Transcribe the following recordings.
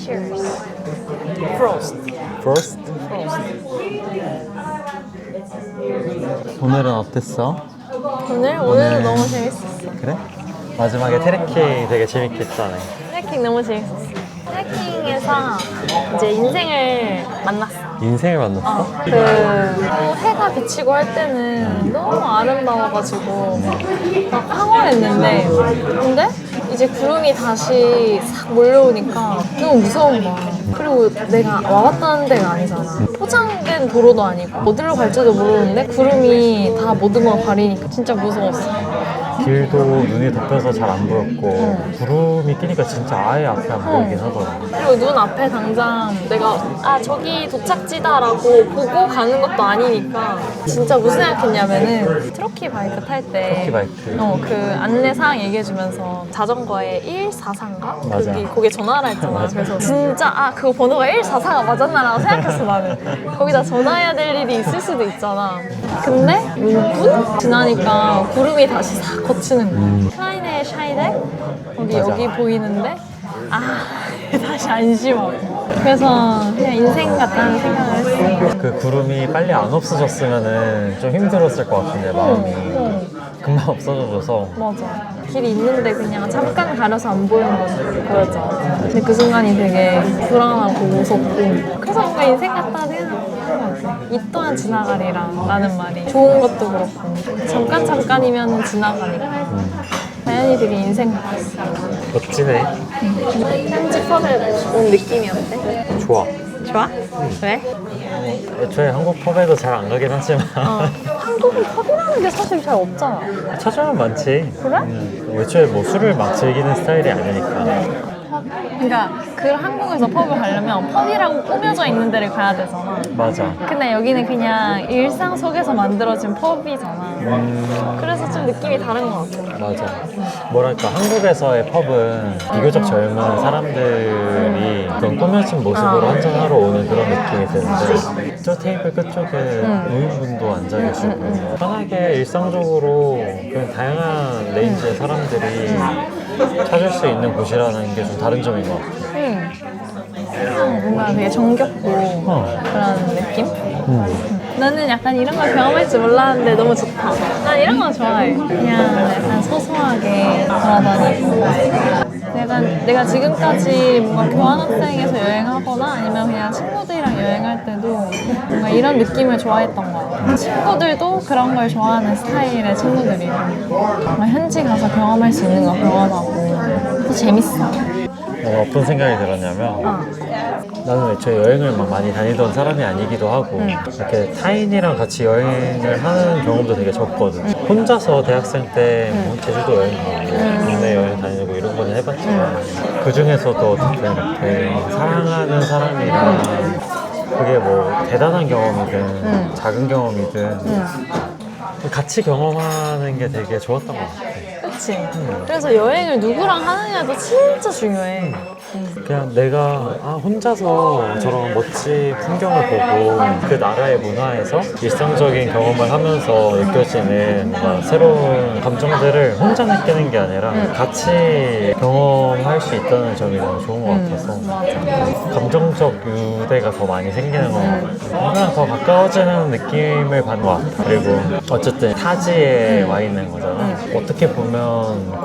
Cheers. Frost. First? 오늘은 어땠어? 오늘 너무 재밌었어. 그래? 마지막에 트레킹 되게 재밌게 했잖아. 트레킹 너무 재밌었어. 트레킹에서 이제 인생을 만났어. 인생을 만났어? 해가 비치고 할 때는 너무 아름다워가지고 막 황홀했는데, 근데 이제 구름이 다시 싹 몰려오니까 너무 무서운 거야. 그리고 내가 와봤다는 데가 아니잖아. 포장된 도로도 아니고 어디로 갈지도 모르는데 구름이 다 모든 걸 가리니까 진짜 무서웠어. 길도 눈이 덮여서 잘 안 보였고 구름이 끼니까 진짜 아예 앞에 안 보이긴 하더라. 그리고 눈 앞에 당장 내가 저기 도착지다라고 보고 가는 것도 아니니까 진짜 무슨 생각했냐면은 트로키 바이크 탈 때 트로키 바이크. 그 안내사항 얘기해주면서 자전거에 144인가? 맞아. 거기에 전화를 했잖아. 맞아. 그래서 진짜 그거 번호가 144가 맞았나라고 생각했어 나는. 거기다 전화해야 될 일이 있을 수도 있잖아. 근데 5분 지나니까 구름이 다시 싹 거치는 거야. 클라이네 샤이덱? 여기 보이는데 다시 안심하고. 그래서 그냥 인생 같다는 생각을 했어. 그 구름이 빨리 안 없어졌으면은 좀 힘들었을 것 같은데 마음이 금방 없어져서. 맞아. 길이 있는데 그냥 잠깐 가려서 안 보이는 건 보였잖아. 근데 그 순간이 되게 불안하고 무섭고, 그래서 뭔가 인생 같다는 생각을 같아. 이 또한 지나가리라 라는 말이 좋은 것도 그렇고 잠깐이면 지나가니까 자연이 되게 인생 같았어. 멋지네. 편집하면 온 느낌이 어때? 좋아. 좋아? 왜? 애초에 한국 펍에도 잘 안 가긴 하지만 한국은 펍이라는 게 사실 잘 없잖아. 찾아면 많지. 그래? 애초에 뭐 술을 막 즐기는 스타일이 아니니까. 그러니까 한국에서 펍을 가려면 펍이라고 꾸며져 있는 데를 가야 되잖아. 맞아. 근데 여기는 그냥 일상 속에서 만들어진 펍이잖아. 그래서 좀 느낌이 다른 것 같아. 맞아. 뭐랄까, 한국에서의 펍은 비교적 젊은 사람들이 그런 꾸며진 모습으로 한잔하러 오는 그런 느낌이 드는데, 저 테이블 끝쪽에 노인분도 앉아 계시고 편하게 일상적으로 그런 다양한 레인지의 사람들이 찾을 수 있는 곳이라는 게 좀 다른 점인 것 같아. 뭔가 되게 정겹고 그런 느낌? 나는 약간 이런 걸 경험할 줄 몰랐는데 너무 좋다. 난 이런 거 좋아해. 그냥 약간 소소하게 돌아다니고. 내가 지금까지 뭔가 교환학생에서 여행하거나 아니면 그냥 친구들이랑 여행할 때도 뭔가 이런 느낌을 좋아했던 것 같아. 친구들도 그런 걸 좋아하는 스타일의 친구들이야. 뭔가 현지 가서 경험할 수 있는 거 경험하고 또 재밌어. 어떤 생각이 들었냐면, 나는 애초에 여행을 막 많이 다니던 사람이 아니기도 하고 이렇게 타인이랑 같이 여행을 하는 경험도 되게 적거든. 혼자서 대학생 때 뭐 제주도 여행 가고 국내 여행 다니고 이런 거는 해봤지만 그 중에서도 어쨌든 이렇게 사랑하는 사람이랑 그게 뭐 대단한 경험이든 작은 경험이든 같이 경험하는 게 되게 좋았던 것 같아. 그치? 그래서 여행을 누구랑 하느냐도 진짜 중요해. 그냥 내가 혼자서 저런 멋진 풍경을 보고 그 나라의 문화에서 일상적인 경험을 하면서 느껴지는 뭔가 새로운 감정들을 혼자 느끼는 게 아니라 같이 경험할 수 있다는 점이 너무 좋은 것 같아서 감정적 유대가 더 많이 생기는 것 같고 그냥 더 가까워지는 느낌을 받는 것 같아. 그리고 어쨌든 타지에 와 있는 거잖아. 어떻게 보면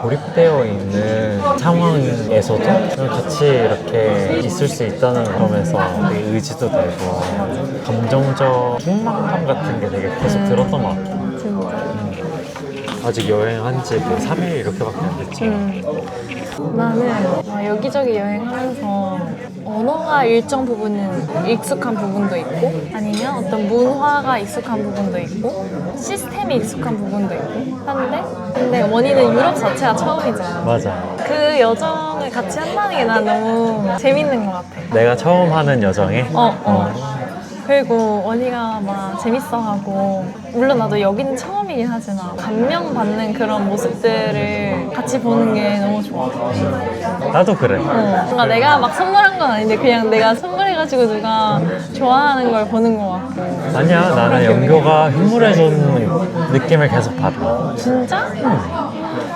고립되어 있는 상황에서도 같이 이렇게 있을 수 있다는 점에서 되게 의지도 되고 감정적 충만감 같은 게 되게 계속 들었던 것 같아. 아직 여행한 지 뭐 3일 이렇게밖에 안 됐지만 나는 여기저기 여행하면서 언어가 일정 부분은 익숙한 부분도 있고 아니면 어떤 문화가 익숙한 부분도 있고 시스템이 익숙한 부분도 있고 한데 근데 원희는 유럽 자체가 처음이잖아. 맞아. 그 여정을 같이 한다는 게 난 너무 재밌는 것 같아. 내가 처음 하는 여정에 그리고 원희가 막 재밌어하고 물론 나도 여기는 처음이긴 하지만 감명받는 그런 모습들을 같이 보는 게 너무 좋아. 나도 그래. 뭔가 내가 막 선물한 건 아닌데 그냥 내가 선물해가지고 누가 좋아하는 걸 보는 것 같고. 아니야, 나는 영교가 휘물해주는 느낌을 계속 받아. 진짜?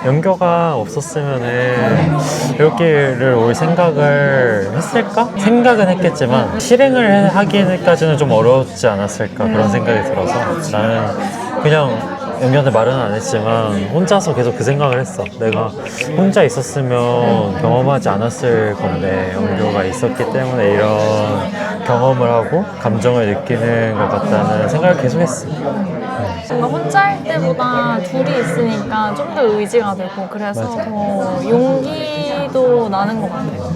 연교가 없었으면은 여기를 올 생각을 했을까? 생각은 했겠지만 실행을 하기까지는 좀 어려웠지 않았을까 그런 생각이 들어서 나는 그냥 연교한테 말은 안 했지만 혼자서 계속 그 생각을 했어. 내가 혼자 있었으면 경험하지 않았을 건데 연교가 있었기 때문에 이런 경험을 하고 감정을 느끼는 것 같다는 생각을 계속 했어. 뭔가 혼자 할 때보다 둘이 있으니까 좀 더 의지가 되고 그래서 맞아. 더 용기도 나는 것 같아요.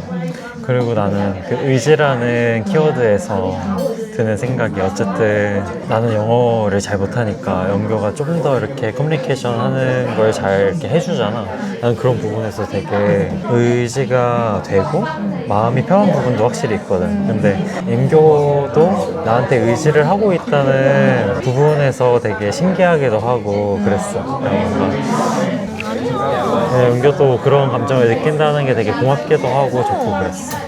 그리고 나는 그 의지라는 키워드에서 드는 생각이 어쨌든 나는 영어를 잘 못하니까 연교가 좀 더 이렇게 커뮤니케이션 하는 걸 잘 이렇게 해주잖아. 나는 그런 부분에서 되게 의지가 되고 마음이 편한 부분도 확실히 있거든. 근데 연교도 나한테 의지를 하고 있다는 부분에서 되게 신기하기도 하고 그랬어. 뭔가 연교도 그런 감정을 느낀다는 게 되게 고맙기도 하고 좋고 그랬어.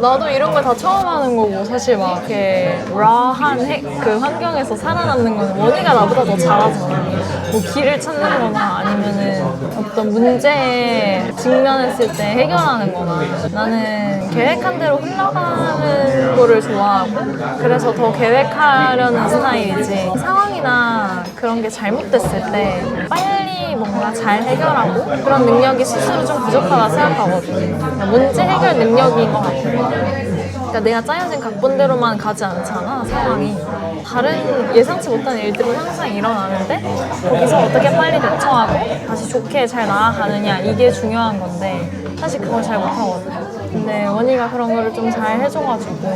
나도 이런 걸 다 처음 하는 거고 사실 막 이렇게 라한 그 환경에서 살아남는 거는 원희가 나보다 더 잘하잖아. 뭐 길을 찾는 거나 아니면은 어떤 문제에 직면했을 때 해결하는 거나 나는 계획한 대로 흘러가는 거를 좋아하고 그래서 더 계획하려는 스타일이지 상황이나 그런 게 잘못됐을 때 빨리 뭔가 잘 해결하고 그런 능력이 스스로 좀 부족하다 생각하거든. 문제 해결 능력인 것 같아. 그러니까 내가 짜여진 각본대로만 가지 않잖아 상황이. 다른 예상치 못한 일들은 항상 일어나는데 거기서 어떻게 빨리 대처하고 다시 좋게 잘 나아가느냐 이게 중요한 건데 사실 그걸 잘 못하거든. 근데 원희가 그런 거를 좀 잘 해줘가지고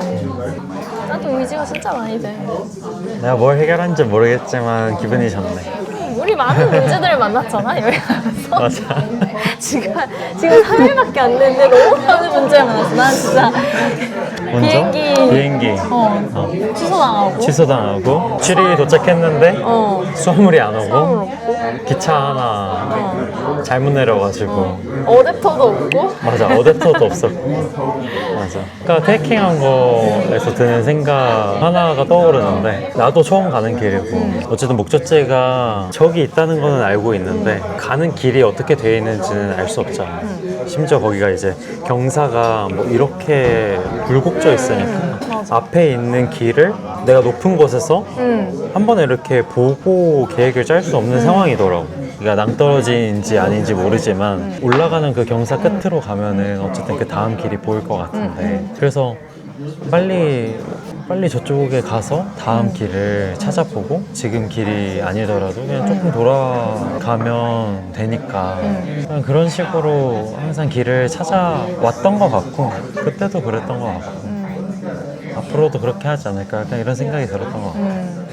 나도 의지가 진짜 많이 돼. 내가 뭘 해결한지 모르겠지만 기분이 좋네. 우리 많은 문제들을 만났잖아 여행 가면서. 맞아. 지금 3일밖에 안 됐는데 너무 많은 문제를 만났어. 난 진짜 먼저? 비행기 취소당하고 취소당하고 취리 도착했는데 수화물이 안 수화물 오고 없고 기차 하나 잘못 내려가지고 어댑터도 없고 맞아 어댑터도 없었고 맞아. 그러니까 테이킹한 거에서 드는 생각 하나가 떠오르는데 나도 처음 가는 길이고 어쨌든 목적지가 저기 있다는 거는 알고 있는데 가는 길이 어떻게 돼 있는지는 알 수 없잖아. 심지어 거기가 이제 경사가 뭐 이렇게 굴곡져 있으니까 앞에 있는 길을 내가 높은 곳에서 한 번에 이렇게 보고 계획을 짤 수 없는 상황이더라고. 그러니까 낭떠러지인지 아닌지 모르지만 올라가는 그 경사 끝으로 가면은 어쨌든 그 다음 길이 보일 것 같은데 그래서 빨리 저쪽에 가서 다음 길을 찾아보고 지금 길이 아니더라도 그냥 조금 돌아가면 되니까 그냥 그런 식으로 항상 길을 찾아왔던 것 같고 그때도 그랬던 것 같고 앞으로도 그렇게 하지 않을까 약간 이런 생각이 들었던 것 같고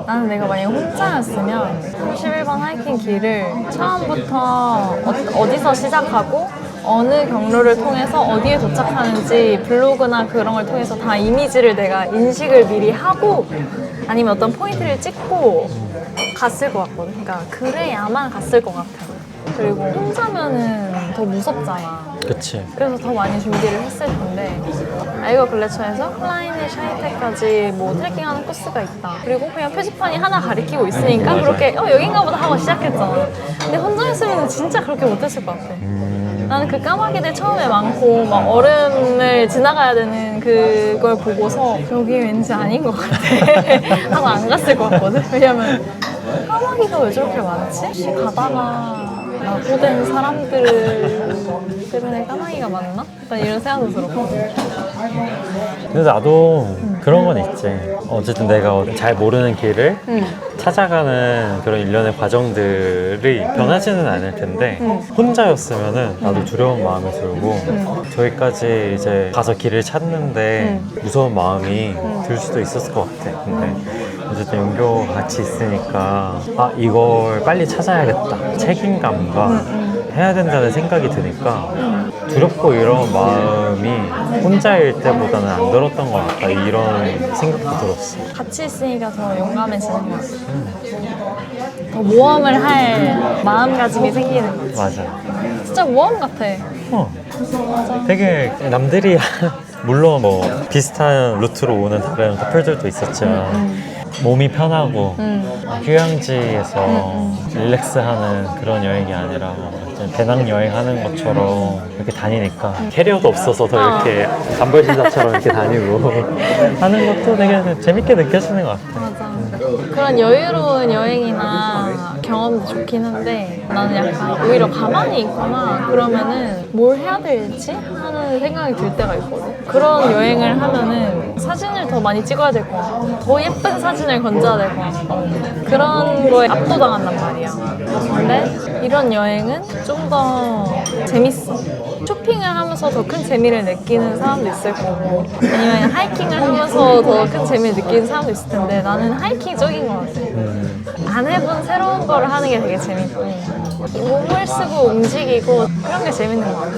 나는 내가 만약에 혼자였으면 31번 하이킹 길을 처음부터 어디서 시작하고 어느 경로를 통해서 어디에 도착하는지 블로그나 그런 걸 통해서 다 이미지를 내가 인식을 미리 하고 아니면 어떤 포인트를 찍고 갔을 것 같거든. 그러니까 그래야만 갔을 것 같아. 그리고 혼자면은 더 무섭잖아. 그치. 그래서 더 많이 준비를 했을 텐데 아이거 글래처에서 클라이네 샤이테까지 뭐 트레킹하는 코스가 있다. 그리고 그냥 표지판이 하나 가리키고 있으니까 그렇게 여긴가 보다 하고 시작했잖아. 근데 혼자였으면 진짜 그렇게 못했을 것 같아. 나는 그 까마귀들 처음에 많고 막 얼음을 지나가야 되는 그걸 보고서 여기 왠지 아닌 것 같아 하고 안 갔을 것 같거든. 왜냐면 까마귀가 왜 저렇게 많지? 혹시 가다가 낙오된 사람들 때문에 까마귀가 많나? 약간 이런 생각도 들었거든. 근데 나도 그런 건 있지. 어쨌든 내가 잘 모르는 길을 찾아가는 그런 일련의 과정들이 변하지는 않을 텐데 혼자였으면은 나도 두려운 마음이 들고 저기까지 이제 가서 길을 찾는데 무서운 마음이 들 수도 있었을 것 같아. 근데 어쨌든 연교가 같이 있으니까 이걸 빨리 찾아야겠다 책임감과 해야 된다는 생각이 드니까 두렵고 이런 마음이 혼자일 때보다는 안 들었던 것 같다 이런 생각도 들었어. 같이 있으니까 더 용감해지는 것 같아. 더 모험을 할 마음가짐이 생기는 거지. 맞아. 진짜 모험 같아. 맞아. 되게 남들이 물론 뭐 비슷한 루트로 오는 다른 커플들도 있었지만 몸이 편하고 휴양지에서 릴렉스하는 그런 여행이 아니라 배낭여행하는 것처럼 이렇게 다니니까 캐리어도 없어서 더 이렇게 단벌신사처럼 이렇게 다니고 하는 것도 되게 재밌게 느껴지는 것 같아요. 맞아. 그런 여유로운 여행이나 경험도 좋긴 한데 나는 약간 오히려 가만히 있거나 그러면은 뭘 해야 될지 하는 생각이 들 때가 있거든. 그런 여행을 하면은 사진을 더 많이 찍어야 될 것 같고 더 예쁜 사진을 건져야 될 것 같고 그런 거에 압도당한단 말이야. 근데 이런 여행은 좀 더 재밌어. 쇼핑을 하면서 더 큰 재미를 느끼는 사람도 있을 거고 아니면 하이킹을 하면서 더 큰 재미를 느끼는 사람도 있을 텐데 나는 하이킹 쪽인 것 같아. 안 해본 새로운 거를 하는 게 되게 재밌고 몸을 쓰고 움직이고 그런 게 재밌는 것 같아.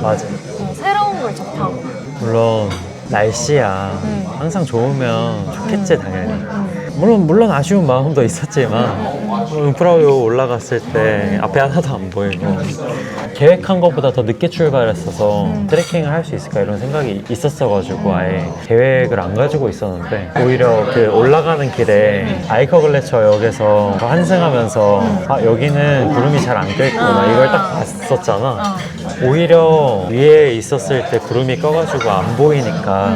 맞아. 새로운 걸 접하고. 물론 날씨야 항상 좋으면 좋겠지 당연히. 물론 아쉬운 마음도 있었지만 웅프라우 올라갔을 때 앞에 하나도 안 보이고 계획한 것보다 더 늦게 출발했어서 트레킹을 할 수 있을까 이런 생각이 있었어가지고 아예 계획을 안 가지고 있었는데 오히려 그 올라가는 길에 아이커 글래처역에서 환승하면서 아 여기는 구름이 잘 안 껴있구나 이걸 딱 봤었잖아. 오히려 위에 있었을 때 구름이 껴가지고 안 보이니까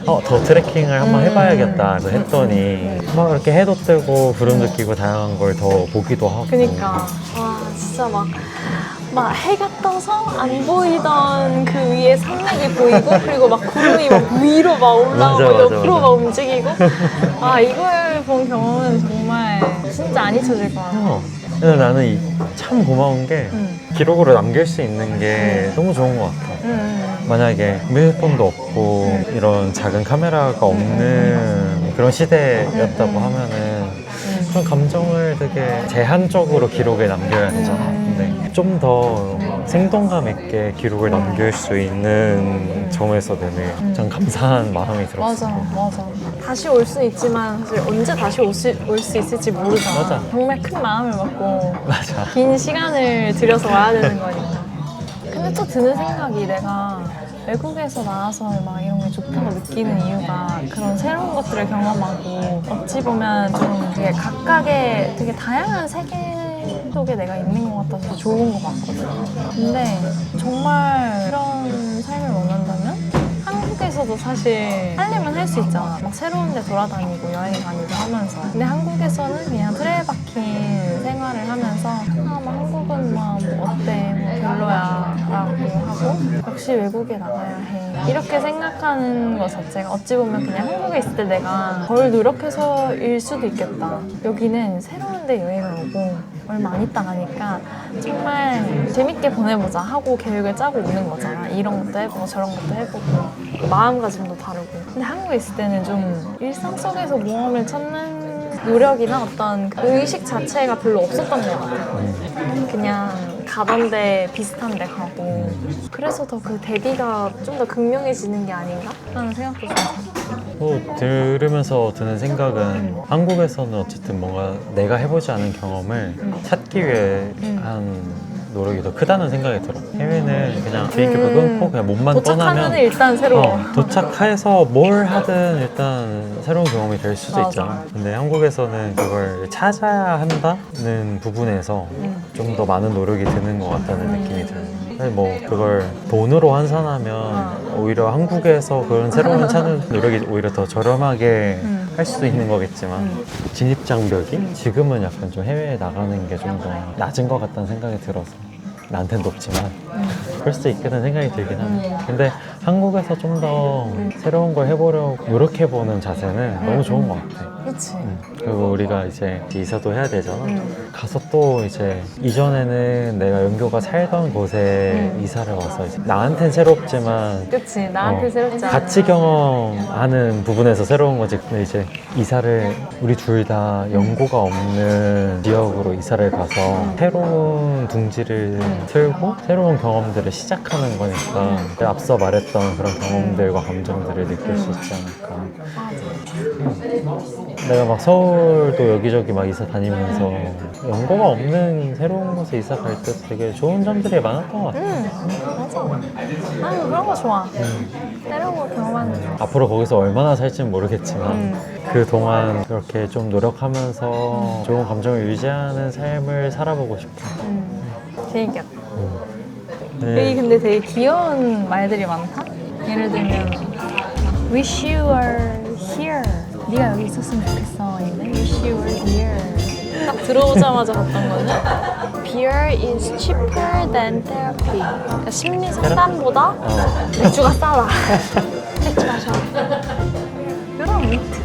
더 트레킹을 한번 해봐야겠다 했더니 막 이렇게 해도 뜨고 구름도 끼고 다양한 걸 더 보기도 하고. 그니까 와 진짜 막 해가 떠서 안 보이던 그 위에 산맥이 보이고 그리고 막 구름이 막 위로 막 올라오고 맞아, 옆으로 맞아. 막 움직이고 아 이걸 본 경험은 정말 진짜 안 잊혀질 것 같아. 근데 나는 참 고마운 게 기록으로 남길 수 있는 게 너무 좋은 것 같아. 만약에 휴대폰도 없고 이런 작은 카메라가 없는 그런 시대였다고 하면은 좀 감정을 되게 제한적으로 기록에 남겨야 되잖아. 근데 좀 더 생동감 있게 기록을 남길 수 있는 점에서 되게 참 감사한 마음이 들었어. 맞아. 다시 올 수는 있지만 사실 언제 다시 올 수 있을지 모르잖아. 맞아. 정말 큰 마음을 먹고 맞아. 긴 시간을 들여서 와야 되는 거니까. 근데 또 드는 생각이 내가 외국에서 나와서 막 이런 게 좋다고 느끼는 이유가 그런 새로운 것들을 경험하고 어찌 보면 좀 되게 각각의 되게 다양한 세계 속에 내가 있는 것 같아서 좋은 것 같거든. 근데 정말 그런 삶을 원한다면 한국에서도 사실 하려면 할 수 있잖아. 막 새로운 데 돌아다니고 여행 다니고 하면서. 근데 한국에서는 그냥 틀에 박힌 생활을 하면서 막 한국은 뭐 어때? 뭐 별로야 라고 하고 역시 외국에 나가야 해. 이렇게 생각하는 것 자체가 어찌 보면 그냥 한국에 있을 때 내가 덜 노력해서일 수도 있겠다. 여기는 새로운 데 여행을 오고 얼마 안 있다 가니까 정말 재밌게 보내보자 하고 계획을 짜고 오는 거잖아. 이런 것도 해보고 저런 것도 해보고 마음가짐도 다르고. 근데 한국에 있을 때는 좀 일상 속에서 모험을 찾는 노력이나 어떤 그 의식 자체가 별로 없었던 것 같아. 그냥 가던 데 비슷한 데 가고 그래서 더 그 대비가 좀 더 극명해지는 게 아닌가? 라는 생각도 좀 들어. 들으면서 드는 생각은 한국에서는 어쨌든 뭔가 내가 해보지 않은 경험을 찾기 위해 한 노력이 더 크다는 생각이 들어. 해외는 그냥 비행기표 끊고 그냥 몸만 도착하면 떠나면 일단 새로워. 도착해서 뭘 하든 일단 새로운 경험이 될 수도 맞아. 있잖아. 근데 한국에서는 그걸 찾아야 한다는 부분에서 좀 더 많은 노력이 드는 것 같다는 느낌이 들어. 아니 뭐 그걸 돈으로 환산하면 오히려 한국에서 그런 새로운 찾는 노력이 오히려 더 저렴하게 할 수도 있는 거겠지만 진입 장벽이 지금은 약간 좀 해외에 나가는 게 좀 더 낮은 것 같다는 생각이 들어서 나한테는 높지만 그럴 수도 있겠다는 생각이 들긴 하네. 근데 한국에서 좀 더 새로운 걸 해보려고 노력해보는 자세는 너무 좋은 것 같아. 그렇지. 그리고 우리가 이제 이사도 해야 되잖아. 가서 또 이제 이전에는 내가 연교가 살던 곳에 이사를 와서 이제 나한텐 새롭지만 그치. 나한테 새롭지 않아. 같이 경험하는 부분에서 새로운 거지. 근데 이제 이사를 우리 둘 다 연고가 없는 지역으로 이사를 가서 새로운 둥지를 틀고 새로운 경험들을 시작하는 거니까 앞서 말했던 그런 경험들과 감정들을 느낄 수 있지 않을까. 내가 막 서울도 여기저기 막 이사 다니면서 연고가 없는 새로운 곳에 이사 갈 때 되게 좋은 점들이 많았던 것 같아. 맞아. 나는 그런 거 좋아. 새로운 거 경험하는 거 좋아. 앞으로 거기서 얼마나 살지는 모르겠지만 그동안 그렇게 좀 노력하면서 좋은 감정을 유지하는 삶을 살아보고 싶어. 되게 귀엽다. 네. 여기 근데 되게 귀여운 말들이 많다? 예를 들면 Wish you were here. 네가 여기 있었으면 좋겠어. 근데 Wish you were here. 딱 들어오자마자 봤던 거는 Beer is cheaper than therapy. 그러니까 심리 상담보다 맥주가 싸다. 맥주 마셔. 이런 위트.